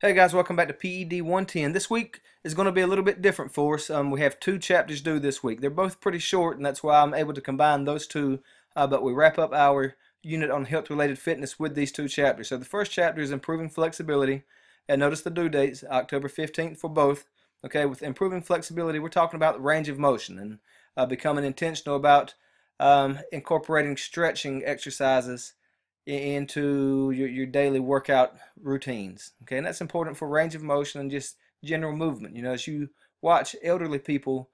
Hey guys, welcome back to PED 110. This week is going to be a little bit different for us. We have two chapters due this week. They're both pretty short, and that's why I'm able to combine those two. But we wrap up our unit on health-related fitness with these two chapters. So the first chapter is improving flexibility, and notice the due dates, October 15th for both. Okay, with improving flexibility, we're talking about range of motion and becoming intentional about incorporating stretching exercises into your daily workout routines. Okay, and that's important for range of motion and just general movement. You know, as you watch elderly people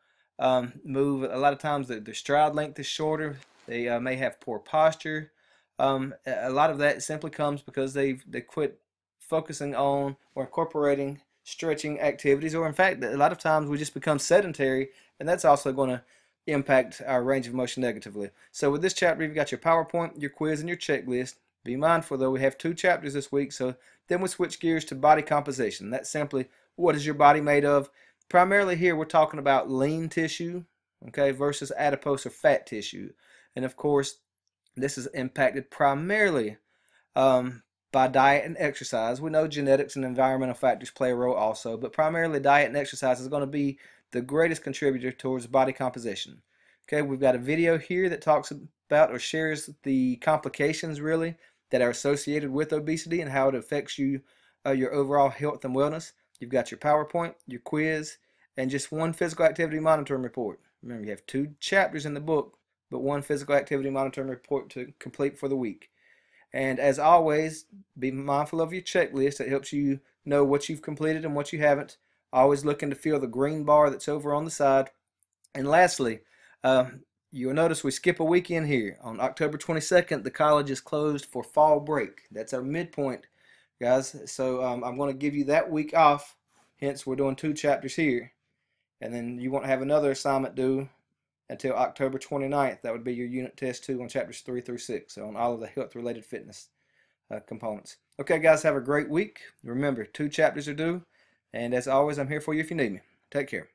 move, a lot of times their stride length is shorter. They may have poor posture. A lot of that simply comes because they quit focusing on or incorporating stretching activities, or in fact, a lot of times we just become sedentary, and that's also going to impact our range of motion negatively. So with this chapter, you've got your PowerPoint, your quiz, and your checklist. Be mindful though, we have two chapters this week, so then we switch gears to body composition. That's simply, what is your body made of? Primarily here we're talking about lean tissue, okay, versus adipose or fat tissue. And of course, this is impacted primarily by diet and exercise. We know genetics and environmental factors play a role also, but primarily diet and exercise is going to be the greatest contributor towards body composition. Okay, we've got a video here that talks about or shares the complications really that are associated with obesity and how it affects you, your overall health and wellness. You've got your PowerPoint, your quiz, and just one physical activity monitoring report. Remember, you have two chapters in the book, but one physical activity monitoring report to complete for the week. And as always, be mindful of your checklist. It helps you know what you've completed and what you haven't. Always looking to feel the green bar that's over on the side. And lastly, you'll notice we skip a weekend here. On October 22nd, the college is closed for fall break. That's our midpoint, guys. So I'm going to give you that week off. Hence, we're doing two chapters here. And then you won't have another assignment due until October 29th. That would be your unit test 2 on chapters 3 through 6, so on all of the health-related fitness components. Okay, guys, have a great week. Remember, two chapters are due. And as always, I'm here for you if you need me. Take care.